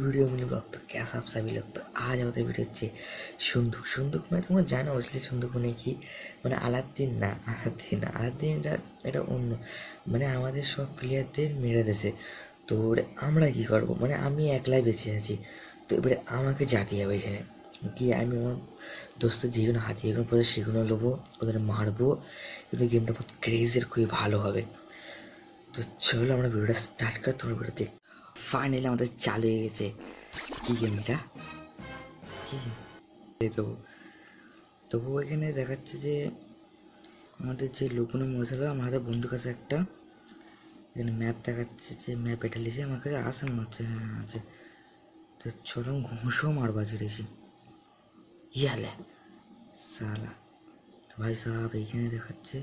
Video मिली blog. तो कैसा आप सभी लोग, तो आज আমাদের ভিডিও হচ্ছে সুন্দুক। সুন্দুক মানে তোমরা জানো অবশ্যই সুন্দুক মানে কি, মানে আলাদিন না, আলাদিন এটা অন্য, মানে আমাদের সব প্লেয়ারদের মেরে দিয়েছে। তো এবারে আমরা কি করবো, মানে আমি একলাই বেঁচে আছি। তো এবারে আমাকে জাতি হবে এখানে গিয়ে, আমি আমার দোস্তের যেগুলো হাতিয়েগুলো পড়ে সেগুলো নেবো, ওদের মারবো। কিন্তু গেমটা বহুত ক্রেজের, খুবই ভালো হবে। তো চলো আমরা ভিডিওটা স্টার্ট করে তোমার ভিডিও দেখ। ফাইনালি আমাদের চালু হয়ে গেছে। কি গেমটা, কি তবু তবু এখানে দেখাচ্ছে যে আমাদের যে লুকোনো মশলা আমার হাতে বন্দুক আছে একটা। এখানে ম্যাপ দেখাচ্ছে যে ম্যাপ এটা লিখে আমার কাছে আসে মনে হচ্ছে, হ্যাঁ আছে। তো চলো ঘুষও মারবো আছে রেসি ইয়ালে সালা। তো ভাই সাহেব এইখানে দেখাচ্ছে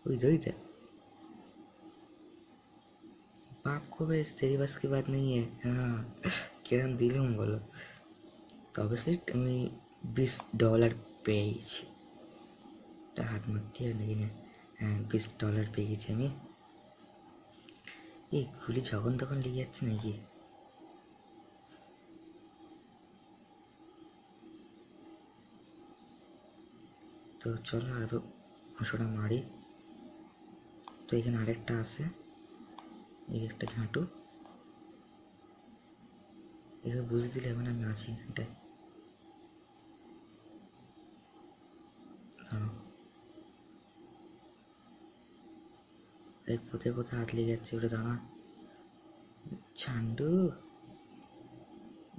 ওই দইতে बाप को बस तेरी बस की बात नहीं है। हाँ কিরম দিলুম বলো। তো অবশ্যই আমি $20 পেয়েছি। হাত মারতে হবে নাকি না? হ্যাঁ $20 পেয়ে গেছি আমি। এই গুলি যখন তখন লেগে যাচ্ছে নাকি? তো চলো আর ঘুষোটা মারি। তো এখানে আরেকটা আছে, এই একটা ঝাঁটু। এখানে বুঝে দিলে এখন আমি আছি এটাই। এই কোথায় কোথায় হাত লেগে যাচ্ছে ওটা দাঁড়া। ঝান্টু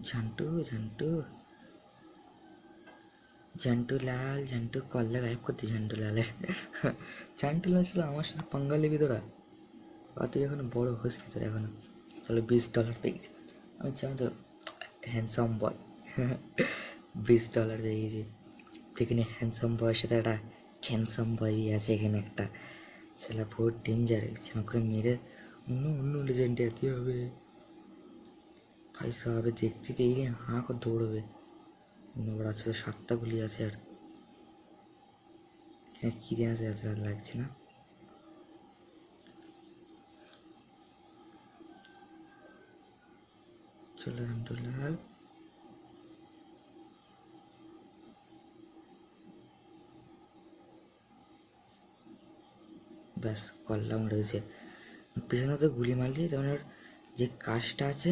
ঝান্টু ঝান্টু ঝান্টু লাল, ঝান্টু কল্লা গায়েব করতে ঝান্টু লালের। ঝান্টু লাল ছিল আমার সাথে পাঙ্গা লিবি তোরা, আর তুই এখন বড় হচ্ছিস তোরা এখনো। চলো $20 পেয়ে গেছি আমি, জানো তো হ্যান্ডসাম বয়। $20 পেয়ে গেছি। যেখানে হ্যান্ডসাম বয়ের সাথে একটা হ্যান্ডসাম বয় আছে এখানে একটা। সেটা বহুত ডেঞ্জার, আমাকে মেরে অন্য অন্য লেজেন্ডে যেতে হবে। ভাই সাহেব দেখতে পেয়ে হাঁ করে দৌড়বে। নোংরা আছে, 7টা গুলি আছে। আর কি দিয়ে আছে এত লাগছে না। চলো আলহামদুলিল্লাহ। ব্যাস করলাম রয়েছে। পেছনে তো গুলি মারলি তখন ওর যে কাজটা আছে,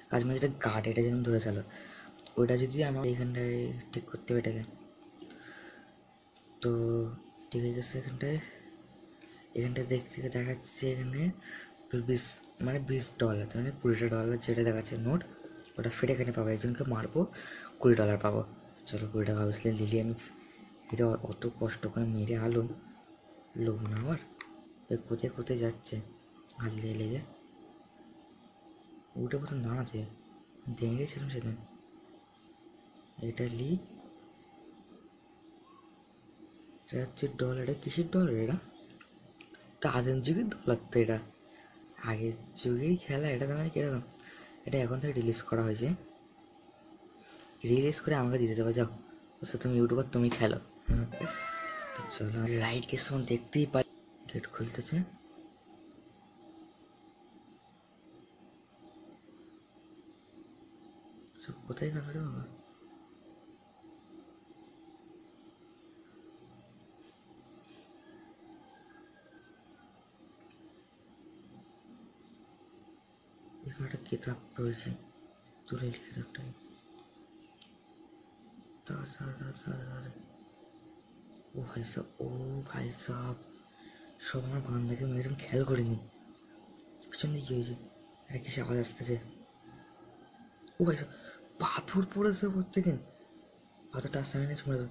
কাজ মানে যেটা গার্ড, এটা যেন ধরে চালো, ওটা যদি আমার এইখানটায় ঠিক করতে হবে এটাকে। তো ঠিক হয়ে গেছে এখানটায়। এখানটায় দেখতে দেখাচ্ছে এখানে 20, মানে $20, মানে $20 যেটা দেখাচ্ছে নোট, ওটা ফেটে এখানে পাবো। একজনকে মারবো, $20 পাবো। চলো $20 ভাবছিলে লিলি আমি এটা অত কষ্ট করে মেরে আলুম, লোক না আমার। কোথায় কোথায় যাচ্ছে হাত লেগে লেগে। উঠে প্রথম দাঁড়াচ্ছে, দেখেছিলাম সেদিন। এটা লি, এটা হচ্ছে ডলার। এটা কিসের ডলার? এটা তো আদিম যুগের ডলার। তো এটা আগের যুগেই খেলা। এটা তো মানে কিরকম, এটা এখন থেকে রিলিজ করা হয়েছে। রিলিজ করে আমাকে দিতে দেবে, যাও তো তুমি ইউটিউবার তুমি খেলো। তো চলো রাইট কে সময় দেখতেই পাই গেট খুলতেছে। কোথায় গেল রে বাবা? এখানে একটা কিতাব রয়েছে, তুলে এই কিতাবটাই। ও ভাই সাহেব, ও ভাই সাহেব, সব আমার বান্দাকে মেরেছিলাম, খেয়াল করিনি পিছন দিকে কি হয়েছে। একটা কিসে আওয়াজ আসতেছে। ও ভাই সাহেব, পাথর পড়েছে প্রত্যেকে। পাথরটা আসতে আমি মরে গেল।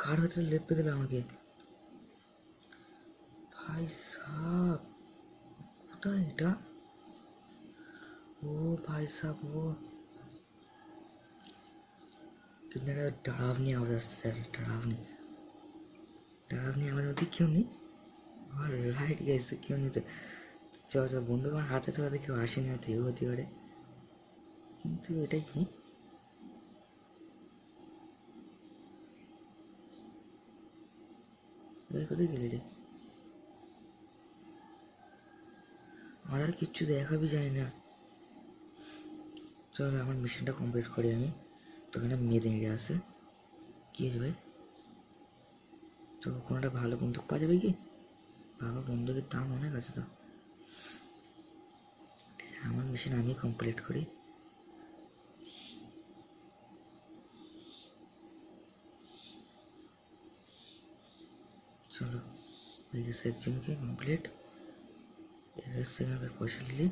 কার ভেতরে লেপে দিল আমাকে? ভাই সাহেব কোথায় এটা? ও ভাই সাহেব, ও কিন্তু একটা ডরাবনি আওয়াজ আসতেছে। ডরাবনি আমার মধ্যে কেউ নেই। আমার রাইট গেছে কেউ নেই। তো চল চল বন্ধু, আমার হাতে তো হাতে কেউ আসেনি, হয়তো এও হতে পারে। কিন্তু এটা কি? কোথায় গেলি রে? আমার আর কিচ্ছু দেখাবি যায় না। চলো আমার মিশনটা কমপ্লিট করি আমি। তো এখানে মেদিনীরে আছে, কী হয়েছে ভাই? তো কোনোটা ভালো বন্দুক পাওয়া যাবে কি? বাবা বন্দুকের দাম অনেক আছে তো। ঠিক আছে, আমার মিশন আমি কমপ্লিট করি। চলো হয়ে গেছে একজনকে কমপ্লিট। সেখানে পয়সা নিলি।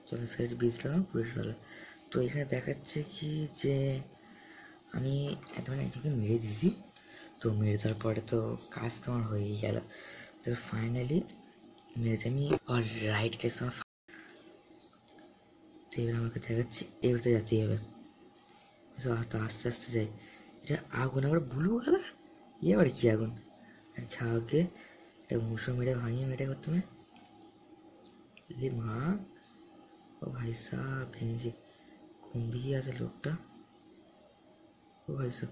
চলো ফের বীজ লাগাও 20 ডলার। তো এখানে দেখাচ্ছে কি যে আমি একজনকে মেরে দিয়েছি। তো মেরে দেওয়ার পরে তো কাজ তোমার হয়েই গেল। তো ফাইনালি মেরেছি আমি। আর রাইট গেছে তোমার। তো এবার আমাকে দেখাচ্ছি এবারে যাচ্ছি এবার। তো আস্তে আস্তে যাই। এটা আগুন আবার ব্লু কালার, আবার কি আগুন? আচ্ছা আগে এটা মুসো মেরে ভাঙিয়ে মেরে করতে হবে। মা, ও ভাই সাহ ভেঙেছি। কোন দিকে আছে লোকটা? ও ভাই সাহ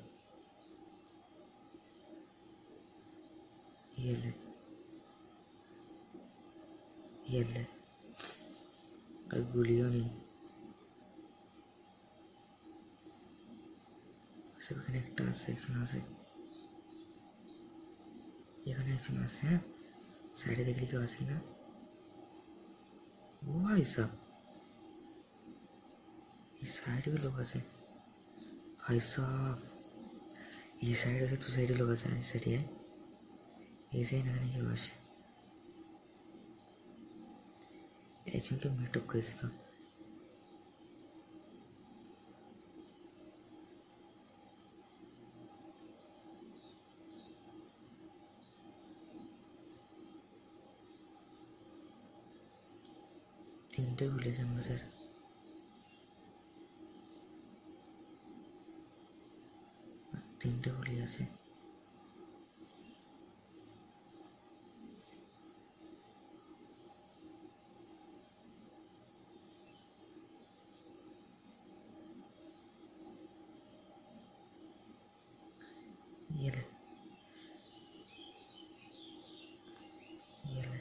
ইয়েলে ইয়েলে, আর গুলিও নেই। এখানে একটা আছে, একজন আছে, এখানে একজন আছে। হ্যাঁ সাইডে দেখলে কেউ আছে না? ও ভাই সাহ এই সাইডে भी लोग আছে भाई साहब। ये साइड আছে তো সাইডে লোক আছে, এই সাইডে এই সাইড এখানে কেউ আছে। একজনকে মিটআপ করেছে তো। তিনটে গুলি আছে আমার স্যার, তিনটে গুলি আছে। ये ले ये ले।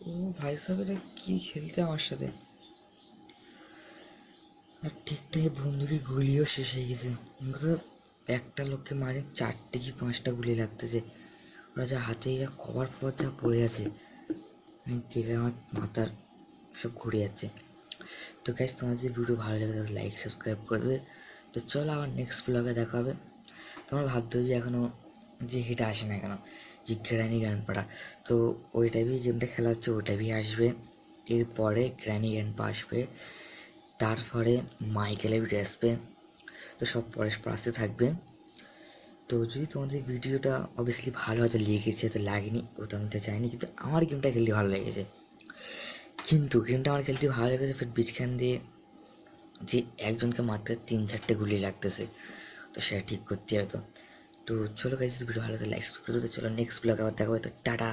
ও ভাই সাহেব এটা কি খেলতে আমার সাথে। আর ঠিকঠাক বন্ধুকে গুলিও শেষ হয়ে গেছে। একটা লোককে মারে 4টে কি 5টা গুলি লাগতেছে। ওরা যা হাতে কভার ফভার যা পড়ে আছে দেখে আমার মাথার সব ঘুরে যাচ্ছে। তো গাইস তোমার যদি ভিডিও ভালো লাগে তাহলে লাইক সাবস্ক্রাইব করে দেবে। তো চলো আবার নেক্সট ব্লগে দেখা হবে। তোমরা ভাবতো যে এখনও যে হিট আসে না কেন, যে গ্র্যানি গ্র্যান্ডপাটা, তো ওই টাইপই গেমটা খেলা হচ্ছে, ওই টাইপই আসবে। এরপরে গ্র্যানি গ্র্যান্ডপা আসবে, তারপরে মাইকেলের ভিডিও আসবে। তো সব পরে আসতে থাকবে। তো যদি তোমাদের ভিডিওটা অবভিয়াসলি ভালো হয়তো লেগেছে, তো লাগেনি ওটা আমি তো চাইনি, কিন্তু আমার গেমটা খেলতে ভালো লেগেছে। কিন্তু গেমটা আমার খেলতে ভালো লেগেছে ফের বিচখান দিয়ে যে একজনকে মারতে 3-4টে গুলি লাগতেছে, তো সেটা ঠিক করতে হবে। তো চলো গাইস ভিডিও ভালো লাগলে লাইক সাবস্ক্রাইব করে দিতে। চলো নেক্সট ব্লগে আবার দেখা হবে। তো টাটা।